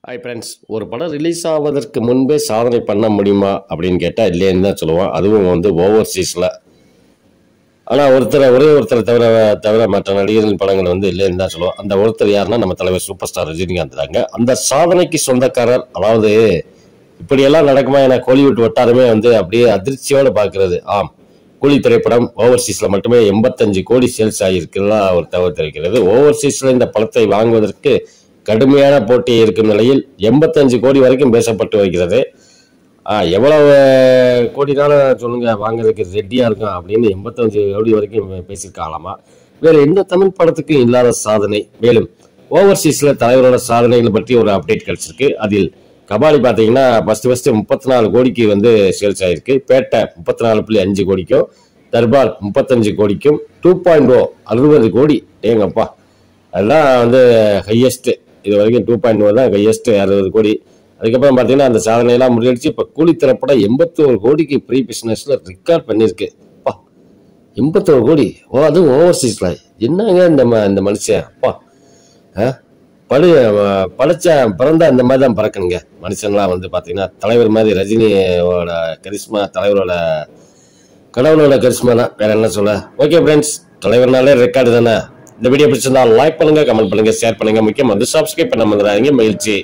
Hi friends, ஒரு படம் release ஆவதற்கு முன்பே சாதனை பண்ண முடியுமா அப்படின்னு கேட்டால் இல்லைன்னு தான் சொல்லுவோம். அதுவும் ஓவர்சீஸில். ஆனால் ஒரே ஒருத்தரை தவிர மற்ற நடிகர்கள் படங்கள் இல்லைன்னு தான் சொல்லுவோம். அந்த ஒருத்தர் யாருன்னா நம்ம தலைவர் சூப்பர் ஸ்டார் ரஜினிகாந்த் தாங்க. அந்த சாதனைக்கு சொந்தக்காரர். அதாவது இப்படியெல்லாம் நடக்குமா என கோலிவுட் வட்டாரமே அப்படியே அதிர்ச்சியோடு பார்க்கிறது. ஆம், கூலி திரைப்படம் ஓவர்சீஸில் மட்டுமே 85 கோடி சேல்ஸ் ஆகியிருக்குன்னா ஒரு தகவல் தெரிவிக்கிறது. ஓவர்சீஸில் இந்த படத்தை வாங்குவதற்கு கடுமையான போட்டி இருக்கும் நிலையில் 85 கோடி வரைக்கும் பேசப்பட்டு வருகிறது. எவ்வளவு கோடினாலும் சொல்லுங்க, வாங்குறதுக்கு ரெடியா இருக்கும் அப்படின்னு 85 கோடி வரைக்கும் பேசியிருக்காங்களாமா. வேற எந்த தமிழ் படத்துக்கும் இல்லாத சாதனை. மேலும் ஓவர்சீஸ்ல தலைவரோட சாதனைகள் பற்றி ஒரு அப்டேட் கிடைச்சிருக்கு. அதில் கபாலி பார்த்தீங்கன்னா ஃபர்ஸ்ட் 34 கோடிக்கு சேல்ஸ் ஆயிருக்கு. பேட்டை 34.5 கோடிக்கும், தர்பார் 35 கோடிக்கும், 2.0 60 கோடி. ஏங்கப்பா, அதெல்லாம் ஹையஸ்ட். இது வரைக்கும் 2.0 தான் ஹையஸ்ட், 60 கோடி. அதுக்கப்புறம் பார்த்தீங்கன்னா அந்த சாதனையெல்லாம் முறியடிச்சு இப்போ கூலி திரைப்படம் 81 கோடிக்கு ப்ரீ பிஸ்னஸ்ல ரெக்கார்ட் பண்ணியிருக்கு. 81 கோடி. அதுவும் ஓவர்சீஸ்ல. என்னங்க இந்த மனுஷன் அப்பா பிறந்த அந்த மாதிரி தான் பறக்கணுங்க மனுஷன்லாம். பார்த்தீங்கன்னா தலைவர் மாதிரி ரஜினியோட கரிஸ்மா, தலைவரோட கடவுளோட கரிஸ்மா தான், வேற என்ன சொல்ல. ஓகே ஃப்ரெண்ட்ஸ், தலைவர்னாலே ரெக்கார்டு தானே. இந்த வீடியோ பிடிச்சிருந்தா லைக் பண்ணுங்க, கமெண்ட் பண்ணுங்க, ஷேர் பண்ணுங்க. முக்கியம் சப்ஸ்கிரைப் பண்ண மறந்துடாதீங்க. மகிழ்ச்சி.